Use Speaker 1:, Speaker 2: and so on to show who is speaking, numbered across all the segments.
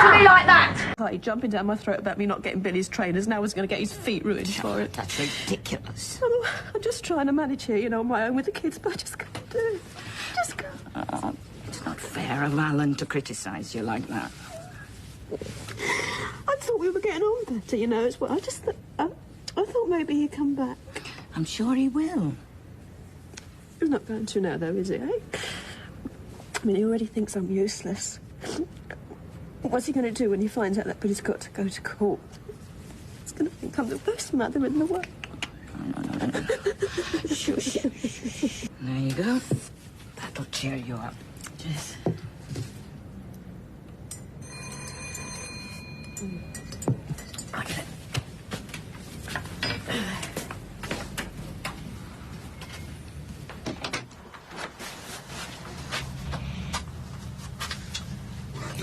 Speaker 1: to me like that?
Speaker 2: He jumping down my throat about me not getting Billy's trainers. Now he's going to get his feet ruined for it.
Speaker 1: That's ridiculous.
Speaker 2: I'm just trying to manage here, you know, on my own with the kids, but I just can't do it. Just can't.
Speaker 1: Oh, it's not fair of Alan to criticise you like that.
Speaker 2: I thought we were getting on better, you know, as well. I thought maybe he'd come back.
Speaker 1: I'm sure he will.
Speaker 2: He's not going to now, though, is he, eh? I mean, he already thinks I'm useless. What's he going to do when he finds out that Billy's got to go to court? He's going to think I'm the worst mother in the world.
Speaker 1: No. Shush. There you go. That'll cheer you up. Yes. Look at it.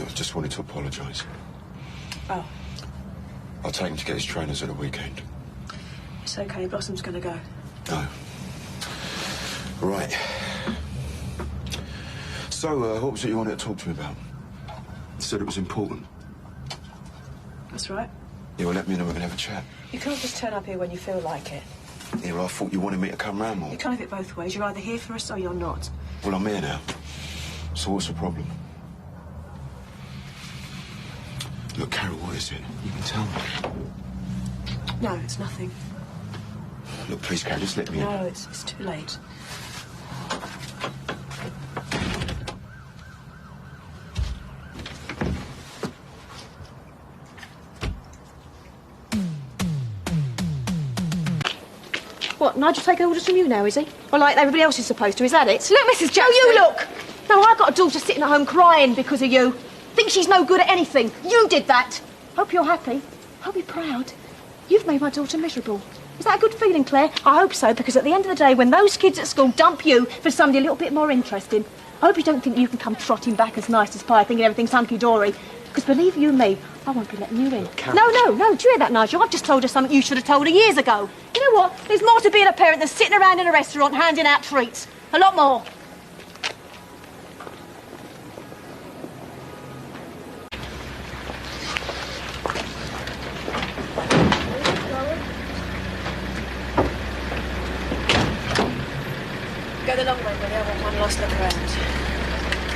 Speaker 3: I just wanted to apologise.
Speaker 2: Oh.
Speaker 3: I'll take him to get his trainers at the weekend.
Speaker 2: It's okay, Blossom's going to go.
Speaker 3: No. Right. So, what was it you wanted to talk to me about? You said it was important.
Speaker 2: That's right.
Speaker 3: Yeah, well, let me know we can have a chat.
Speaker 2: You can't just turn up here when you feel like it.
Speaker 3: Yeah, well, I thought you wanted me to come round more.
Speaker 2: You can't have it both ways. You're either here for us or you're not.
Speaker 3: Well, I'm here now. So what's the problem? Look, Carol, what is it? You can tell me.
Speaker 2: No, it's nothing.
Speaker 3: Look, please, Carol, just let me in.
Speaker 2: No, it's too late. What, Nigel taking orders from you now, is he? Or like everybody else is supposed to, is that it?
Speaker 4: Look, Mrs. Jackson.
Speaker 2: Oh, you look! No, I've got a daughter sitting at home crying because of you. Think she's no good at anything. You did that. Hope you're happy. I'll be proud. You've made my daughter miserable. Is that a good feeling, Claire? I hope so, because at the end of the day, when those kids at school dump you for somebody a little bit more interesting, I hope you don't think you can come trotting back as nice as pie, thinking everything's hunky-dory. Because believe you me, I won't be letting you in. No. Do you hear that, Nigel? I've just told her something you should have told her years ago. You know what? There's more to being a parent than sitting around in a restaurant handing out treats. A lot more. Go the long way, buddy. I want one last look around.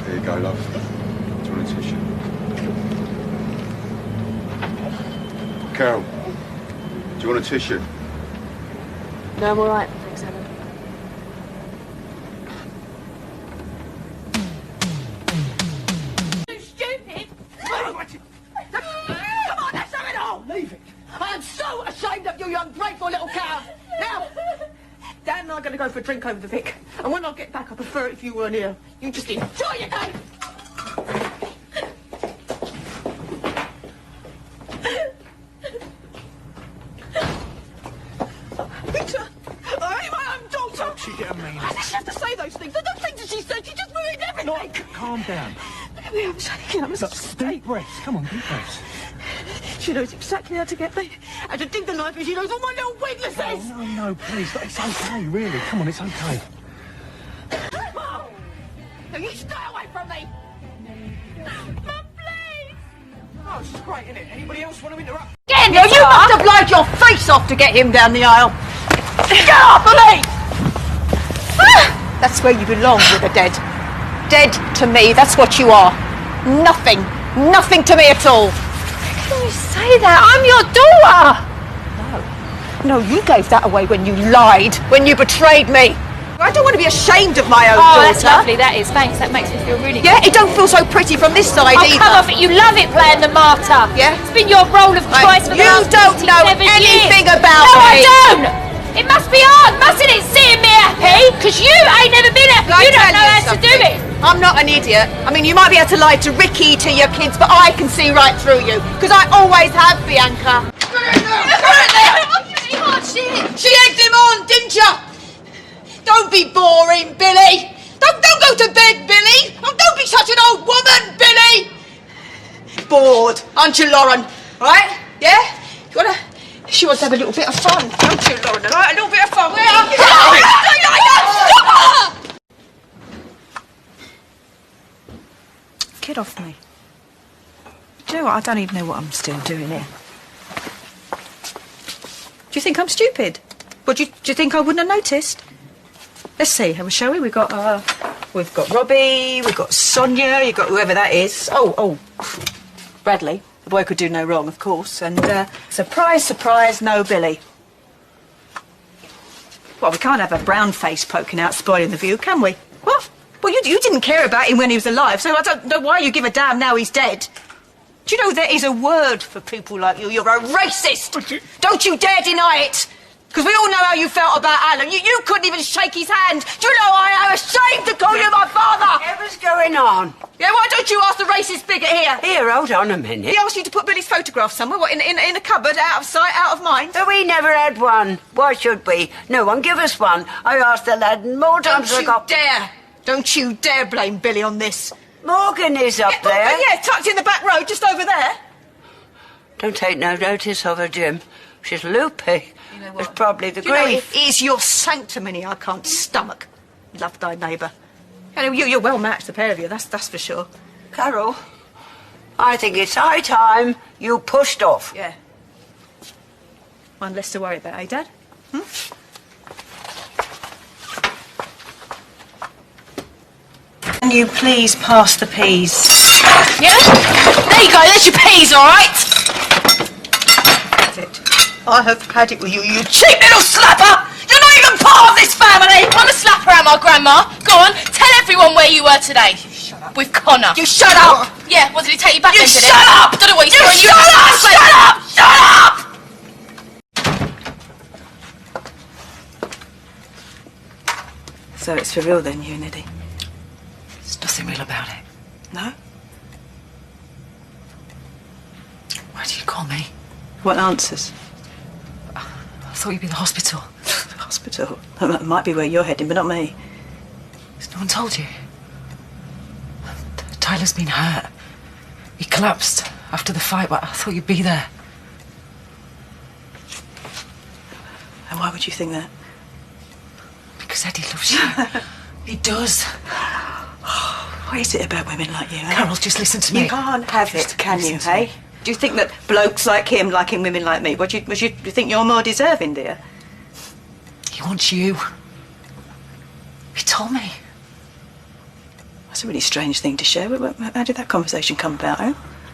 Speaker 3: There you go, love. Do you want a tissue? Carol, do you want a tissue?
Speaker 2: No, I'm all right. Thanks, Alan.
Speaker 4: Ungrateful little cow. Now, Dad and I are going to go for a drink over the Vic. And when I get back, I prefer it if you weren't here. You just enjoy your day. Peter, I ain't my own daughter.
Speaker 5: She get a mean.
Speaker 4: Why does she have to say those things? The things that she said, she just ruined everything.
Speaker 5: Look, calm down.
Speaker 4: Look at me, I'm shaking. I'm
Speaker 5: Deep breaths. Come on, deep breaths.
Speaker 4: She knows exactly how to get me, how to dig the knife, and she knows all my little weaknesses.
Speaker 5: No, please. It's okay, really. Come on, it's okay.
Speaker 4: Mum! Now you stay away from me! Mum, please! Oh, this is great, isn't it? Anybody else want to interrupt?
Speaker 1: Get in
Speaker 4: You must have lied your face off to get him down the aisle. Get off of me! That's where you belong with the dead. Dead to me, that's what you are. Nothing. Nothing to me at all.
Speaker 1: How can you say that? I'm your daughter!
Speaker 4: No, you gave that away when you lied, when you betrayed me. I don't want to be ashamed of my own daughter.
Speaker 1: Oh, that's lovely, that is. Thanks, that makes me feel really
Speaker 4: Yeah,
Speaker 1: good.
Speaker 4: it don't feel so pretty from this side either.
Speaker 1: Come off it, you love it playing the martyr.
Speaker 4: Yeah?
Speaker 1: It's been your role of choice for the last
Speaker 4: You don't know
Speaker 1: 57
Speaker 4: anything
Speaker 1: years.
Speaker 4: about
Speaker 1: No,
Speaker 4: me.
Speaker 1: I don't! It must be hard, mustn't it, seeing me happy? Because you ain't never been happy. You don't know how to do it.
Speaker 4: I'm not an idiot. I mean, you might be able to lie to Ricky, to your kids, but I can see right through you. Because I always have, Bianca. She egged him on, didn't you? Don't be boring, Billy. Don't go to bed, Billy. Oh, don't be such an old woman, Billy.
Speaker 2: bored, aren't you, Lauren? Right? Yeah? You wanna... She wants to have a little bit of fun, don't you, Lauren? Right? A little bit of fun. Where are you? Stop her! Get off me. Do you know what? I don't even know what I'm still doing here. Do you think I'm stupid? Well, do you think I wouldn't have noticed? Let's see, shall we? We've got Robbie, we've got Sonia, you've got whoever that is. Oh, Bradley. The boy could do no wrong, of course. And, surprise, surprise, no Billy. Well, we can't have a brown face poking out spoiling the view, can we? What? Well, you didn't care about him when he was alive, so I don't know why you give a damn now he's dead. Do you know there is a word for people like you? You're a racist! Don't you dare deny it! Because we all know how you felt about Alan. You couldn't even shake his hand. Do you know I am ashamed to call you my father?
Speaker 6: Whatever's going on?
Speaker 2: Yeah, why don't you ask the racist bigot here?
Speaker 6: Here, hold on a minute.
Speaker 2: He asked you to put Billy's photograph somewhere, what, in a cupboard, out of sight, out of mind?
Speaker 6: But we never had one. Why should we? No one give us one. I asked the lad more times than I got...
Speaker 2: Don't you dare blame Billy on this.
Speaker 6: Morgan is up there.
Speaker 2: Yeah, tucked in the back road, just over there.
Speaker 6: Don't take no notice of her, Jim. She's loopy.
Speaker 2: You know
Speaker 6: It's probably the
Speaker 2: You know,
Speaker 6: grief.
Speaker 2: it is your sanctimony I can't stomach. Love thy neighbour. You're well matched, the pair of you, that's for sure.
Speaker 6: Carol, I think it's high time you pushed off.
Speaker 2: Yeah. One less to worry about, eh, Dad? Can you please pass the peas?
Speaker 1: Yeah? There you go, there's your peas, all right?
Speaker 2: That's it. I have had it with you, you cheap little slapper! You're not even part of this family!
Speaker 1: I'm a slapper, am I, Grandma? Go on, tell everyone where you were today.
Speaker 2: Shut up.
Speaker 1: With Connor.
Speaker 2: You shut up!
Speaker 1: Yeah, what, did he take you back
Speaker 2: You
Speaker 1: then, did
Speaker 2: shut
Speaker 1: he?
Speaker 2: up!
Speaker 1: Don't know what he's
Speaker 2: You
Speaker 1: doing.
Speaker 2: shut up! Shut up! Shut up! So it's for real then, you and Eddie?
Speaker 7: There's nothing real about it.
Speaker 2: No?
Speaker 7: Why did you call me?
Speaker 2: What answers?
Speaker 7: I thought you'd be in the hospital.
Speaker 2: Hospital? That might be where you're heading, but not me.
Speaker 7: Has no one told you? Tyler's been hurt. He collapsed after the fight, but I thought you'd be there.
Speaker 2: And why would you think that?
Speaker 7: Because Eddie loves you. He does.
Speaker 2: What is it about women like you, eh?
Speaker 7: Carol, just listen to me.
Speaker 2: You can't have it, can you,
Speaker 7: listen to
Speaker 2: hey?
Speaker 7: me.
Speaker 2: Do you think that blokes like him liking women like me, do you think you're more deserving, dear?
Speaker 7: He wants you. He told me.
Speaker 2: That's a really strange thing to share. How did that conversation come about, eh?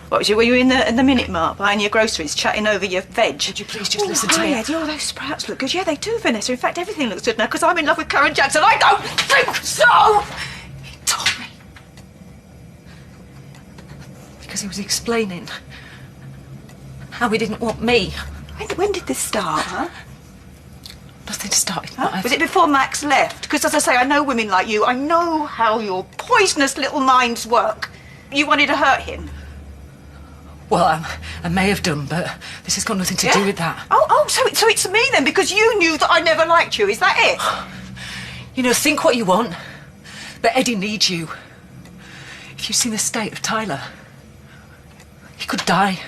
Speaker 2: What, were you in the Minute Mart buying your groceries, chatting over your veg?
Speaker 7: Would you please just listen to me?
Speaker 2: Eddie, all those sprouts look good. Yeah, they do, Vanessa. In fact, everything looks good now because I'm in love with Karen Jackson. I don't think so!
Speaker 7: He told me. Because he was explaining how he didn't want me.
Speaker 2: When did this start, huh?
Speaker 7: Nothing started.
Speaker 2: Huh? Was it before Max left? Because, as I say, I know women like you. I know how your poisonous little minds work. You wanted to hurt him.
Speaker 7: Well, I may have done, but this has got nothing to do with that.
Speaker 2: So it's me then, because you knew that I never liked you. Is that it?
Speaker 7: You know, think what you want, but Eddie needs you. If you've seen the state of Tyler, he could die.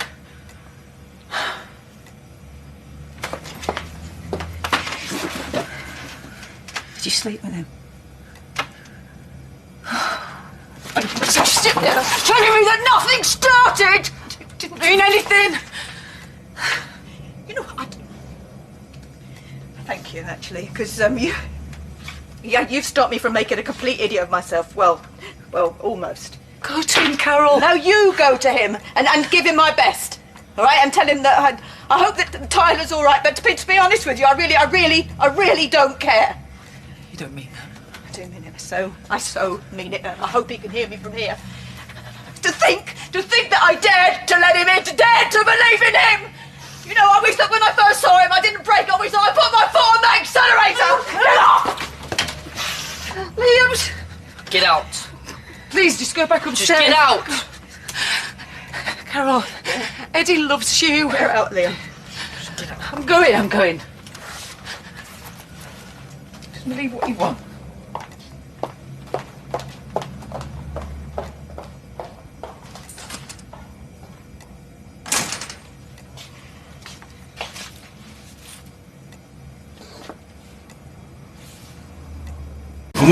Speaker 2: Did you sleep with him?
Speaker 6: Sit there telling me that nothing started!
Speaker 2: Didn't mean anything. You know, thank you, actually, because you've stopped me from making a complete idiot of myself. Well, almost.
Speaker 7: Go to him, Carol.
Speaker 2: Now you go to him and give him my best, all right? And tell him that I hope that Tyler's all right. But to be honest with you, I really don't care.
Speaker 7: You don't mean that.
Speaker 2: I do mean it. I so mean it. I hope he can hear me from here. To think that I dared to let him in, dared to believe in him. You know, I wish that when I first saw him, I didn't break. I wish that I put my foot on that accelerator. Get off! Liam's.
Speaker 4: Get out.
Speaker 7: Please, just go back upstairs.
Speaker 4: Just get out.
Speaker 7: Carol, Eddie loves you.
Speaker 2: We're out, Liam.
Speaker 7: I'm going. Just believe what you want.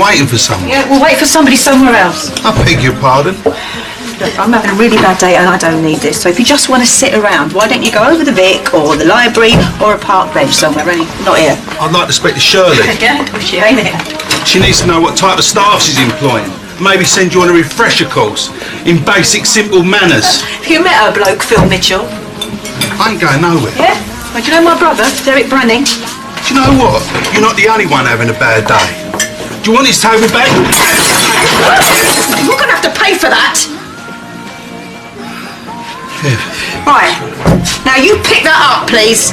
Speaker 3: waiting for someone.
Speaker 7: Yeah, we'll wait for somebody somewhere else.
Speaker 3: I beg your pardon.
Speaker 8: Look, I'm having a really bad day and I don't need this. So if you just want to sit around, why don't you go over the Vic or the library or a park bench somewhere? Not here.
Speaker 3: I'd like to speak to Shirley.
Speaker 8: Yeah, of course she ain't here.
Speaker 3: She needs to know what type of staff she's employing. Maybe send you on a refresher course in basic, simple manners.
Speaker 8: Have you met her bloke, Phil Mitchell?
Speaker 3: I ain't going nowhere.
Speaker 8: Yeah? Well, do you know my brother, Derek Branning?
Speaker 3: Do you know what? You're not the only one having a bad day. Do you want his table back?
Speaker 8: You're going to have to pay for that.
Speaker 3: Yeah.
Speaker 8: Right. Now you pick that up, please.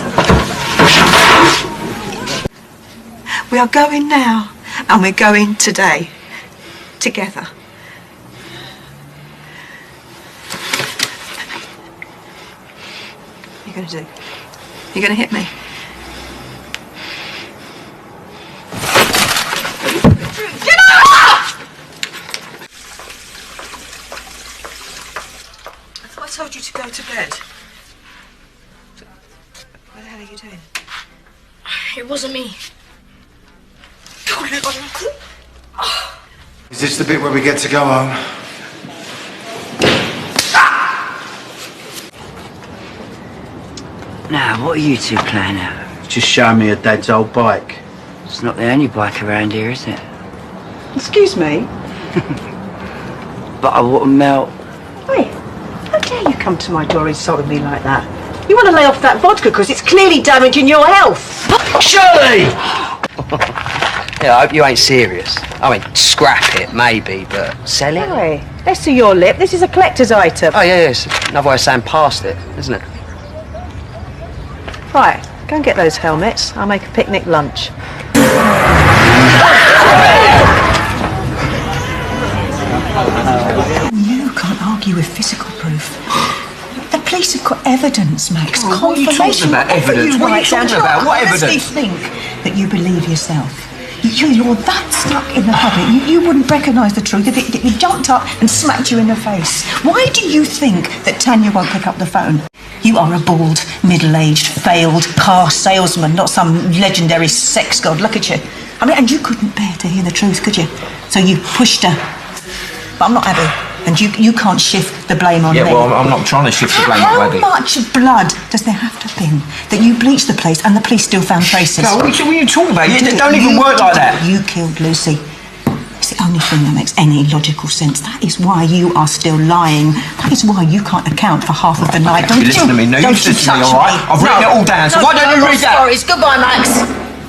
Speaker 8: We are going now, and we're going today. Together. What are you going to do? You're going to hit me? Get off! I thought I told you to go to bed. What the hell are you doing?
Speaker 1: It wasn't me.
Speaker 9: Is this the bit where we get to go home?
Speaker 6: Now, what are you two playing at?
Speaker 10: Just show me your dad's old bike.
Speaker 6: It's not the only bike around here, is it?
Speaker 8: Excuse me?
Speaker 6: But I wouldn't melt.
Speaker 8: Wait, how dare you come to my door insulting me like that? You want to lay off that vodka because it's clearly damaging your health.
Speaker 10: Shirley!
Speaker 11: Yeah, I hope you ain't serious. I mean, scrap it, maybe, but sell it?
Speaker 8: Hey, let's see your lip. This is a collector's item.
Speaker 11: Oh, yeah, it's another way of saying past it, isn't it?
Speaker 8: Right, go and get those helmets. I'll make a picnic lunch. You can't argue with physical proof. The police have got evidence, Max.
Speaker 10: Oh, what are you talking about, evidence? What are you talking about? What evidence?
Speaker 8: I honestly think that you believe yourself. You're that stuck in the habit. You wouldn't recognise the truth if it jumped up and smacked you in the face. Why do you think that Tanya won't pick up the phone? You are a bald, middle-aged, failed car salesman, not some legendary sex god. Look at you. I mean, and you couldn't bear to hear the truth, could you? So you pushed her. But I'm not happy. And you can't shift the blame on me.
Speaker 10: Yeah, well, I'm not trying to shift the blame on Webby.
Speaker 8: How much blood does there have to have been that you bleached the place and the police still found traces?
Speaker 10: No, what are you talking about? You don't even work like that.
Speaker 8: You killed Lucy. It's the only thing that makes any logical sense. That is why you are still lying. That is why you can't account for half of the night.
Speaker 10: Listen to me, no, you listen to me, all right? I've written it all down, so why don't you read that?
Speaker 8: Stories. Goodbye, Max.